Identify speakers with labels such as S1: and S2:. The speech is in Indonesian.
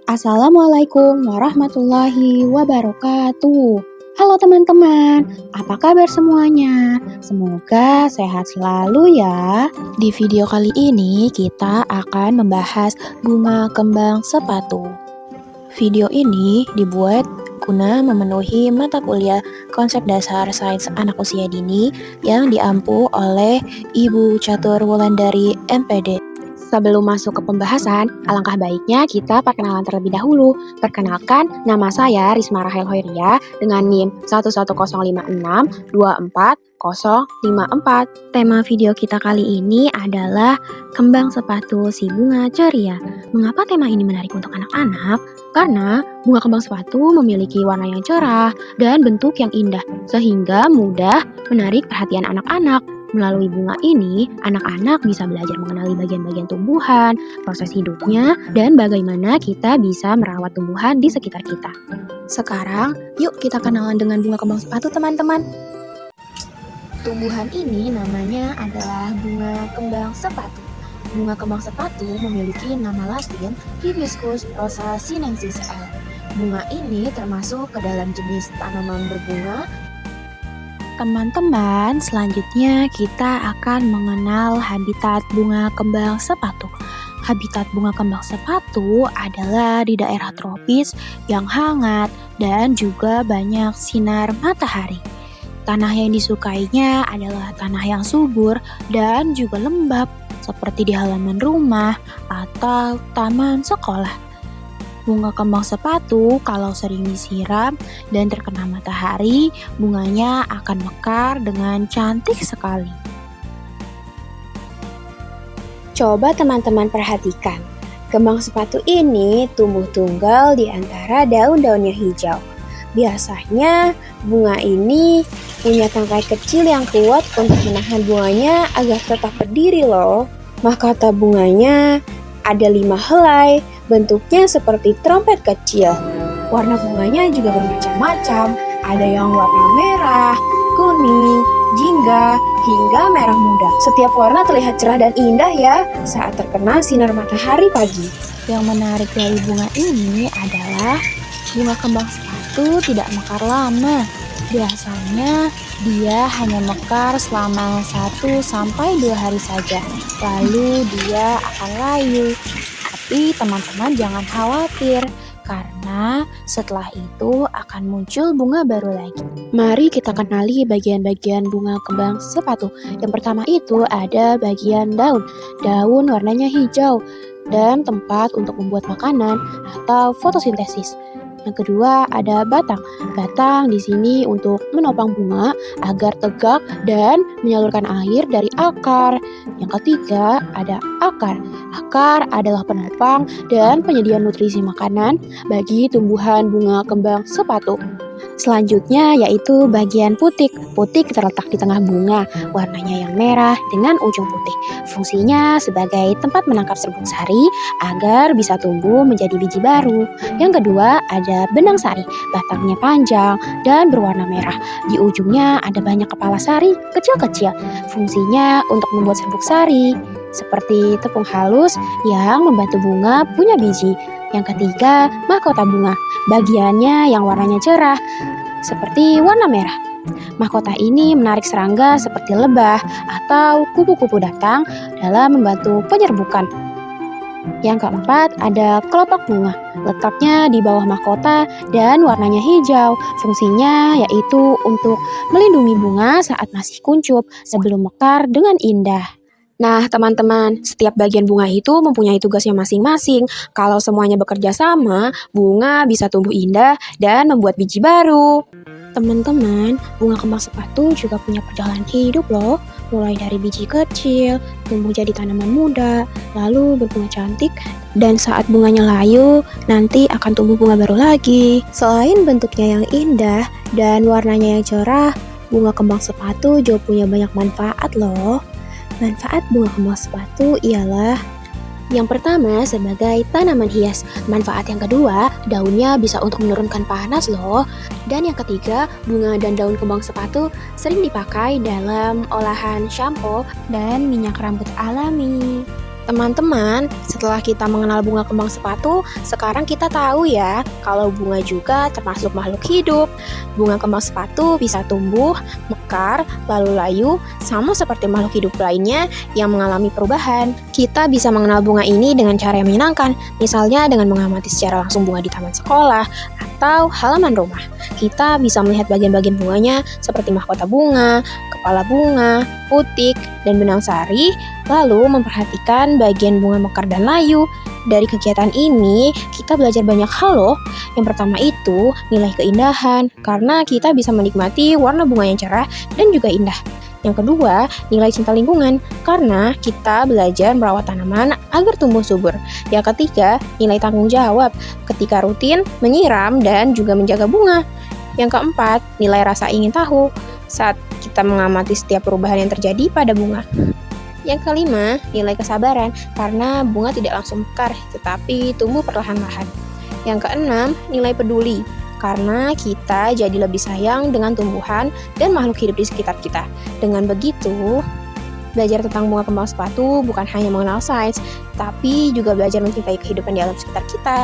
S1: Assalamualaikum warahmatullahi wabarakatuh. Halo teman-teman, apa kabar semuanya? Semoga sehat selalu ya. Di video kali ini kita akan membahas bunga kembang sepatu. Video ini dibuat guna memenuhi mata kuliah konsep dasar sains anak usia dini yang diampu oleh Ibu Catur Wulandari MPD. Sebelum masuk ke pembahasan, alangkah baiknya kita perkenalan terlebih dahulu. Perkenalkan, nama saya Risma Rahel Hoiria dengan NIM 11056240054. Tema video kita kali ini adalah kembang sepatu si bunga ceria. Mengapa tema ini menarik untuk anak-anak? Karena bunga kembang sepatu memiliki warna yang cerah dan bentuk yang indah, sehingga mudah menarik perhatian anak-anak. Melalui bunga ini, anak-anak bisa belajar mengenali bagian-bagian tumbuhan, proses hidupnya, dan bagaimana kita bisa merawat tumbuhan di sekitar kita. Sekarang, yuk kita kenalan dengan bunga kembang sepatu, teman-teman. Tumbuhan ini namanya adalah bunga kembang sepatu. Bunga kembang sepatu memiliki nama latin Hibiscus rosa sinensis L. Bunga ini termasuk ke dalam jenis tanaman berbunga. Teman-teman, selanjutnya kita akan mengenal habitat bunga kembang sepatu. Habitat bunga kembang sepatu adalah di daerah tropis yang hangat dan juga banyak sinar matahari. Tanah yang disukainya adalah tanah yang subur dan juga lembab, seperti di halaman rumah atau taman sekolah. Bunga kembang sepatu kalau sering disiram dan terkena matahari, bunganya akan mekar dengan cantik sekali. Coba teman-teman perhatikan, kembang sepatu ini tumbuh tunggal di antara daun-daunnya hijau. Biasanya bunga ini punya tangkai kecil yang kuat untuk menahan bunganya agar tetap berdiri loh. Mahkota bunganya ada 5 helai, bentuknya seperti trompet kecil. Warna bunganya juga bermacam-macam. Ada yang warna merah, kuning, jingga, hingga merah muda. Setiap warna terlihat cerah dan indah ya saat terkena sinar matahari pagi. Yang menarik dari bunga ini adalah bunga kembang sepatu tidak mekar lama. Biasanya dia hanya mekar selama 1-2 hari saja. Lalu dia akan layu. Tapi teman-teman jangan khawatir, karena setelah itu akan muncul bunga baru lagi. Mari kita kenali bagian-bagian bunga kembang sepatu. Yang pertama itu ada bagian daun. Daun warnanya hijau dan tempat untuk membuat makanan atau fotosintesis. Yang kedua ada batang. Batang di sini untuk menopang bunga agar tegak dan menyalurkan air dari akar. Yang ketiga ada akar. Akar adalah penopang dan penyedia nutrisi makanan bagi tumbuhan bunga kembang sepatu. Selanjutnya yaitu bagian putik. Putik terletak di tengah bunga, warnanya yang merah dengan ujung putih. Fungsinya sebagai tempat menangkap serbuk sari agar bisa tumbuh menjadi biji baru. Yang kedua ada benang sari, batangnya panjang dan berwarna merah. Di ujungnya ada banyak kepala sari kecil-kecil. Fungsinya untuk membuat serbuk sari, seperti tepung halus yang membantu bunga punya biji. Yang ketiga, mahkota bunga. Bagiannya yang warnanya cerah, seperti warna merah. Mahkota ini menarik serangga seperti lebah atau kupu-kupu datang dalam membantu penyerbukan. Yang keempat, ada kelopak bunga. Letaknya di bawah mahkota dan warnanya hijau. Fungsinya yaitu untuk melindungi bunga saat masih kuncup sebelum mekar dengan indah. Nah, teman-teman, setiap bagian bunga itu mempunyai tugasnya masing-masing. Kalau semuanya bekerja sama, bunga bisa tumbuh indah dan membuat biji baru. Teman-teman, bunga kembang sepatu juga punya perjalanan hidup loh. Mulai dari biji kecil, tumbuh jadi tanaman muda, lalu berbunga cantik, dan saat bunganya layu, nanti akan tumbuh bunga baru lagi. Selain bentuknya yang indah dan warnanya yang cerah, bunga kembang sepatu juga punya banyak manfaat loh. Manfaat bunga kembang sepatu ialah yang pertama sebagai tanaman hias. Manfaat yang kedua, daunnya bisa untuk menurunkan panas loh. Dan yang ketiga, bunga dan daun kembang sepatu sering dipakai dalam olahan shampoo dan minyak rambut alami. Teman-teman, setelah kita mengenal bunga kembang sepatu, sekarang kita tahu ya kalau bunga juga termasuk makhluk hidup. Bunga kembang sepatu bisa tumbuh, mekar, lalu layu, sama seperti makhluk hidup lainnya yang mengalami perubahan. Kita bisa mengenal bunga ini dengan cara yang menyenangkan, misalnya dengan mengamati secara langsung bunga di taman sekolah atau halaman rumah. Kita bisa melihat bagian-bagian bunganya seperti mahkota bunga, kepala bunga, putik, dan benang sari, lalu memperhatikan bagian bunga mekar dan layu. Dari kegiatan ini, kita belajar banyak hal loh. Yang pertama itu, nilai keindahan, karena kita bisa menikmati warna bunga yang cerah dan juga indah. Yang kedua, nilai cinta lingkungan, karena kita belajar merawat tanaman agar tumbuh subur. Yang ketiga, nilai tanggung jawab, ketika rutin menyiram dan juga menjaga bunga. Yang keempat, nilai rasa ingin tahu, saat kita mengamati setiap perubahan yang terjadi pada bunga. Yang kelima, nilai kesabaran, karena bunga tidak langsung mekar, tetapi tumbuh perlahan-lahan. Yang keenam, nilai peduli, karena kita jadi lebih sayang dengan tumbuhan dan makhluk hidup di sekitar kita. Dengan begitu, belajar tentang bunga kembang sepatu bukan hanya mengenal sains, tapi juga belajar mencintai kehidupan di alam sekitar kita.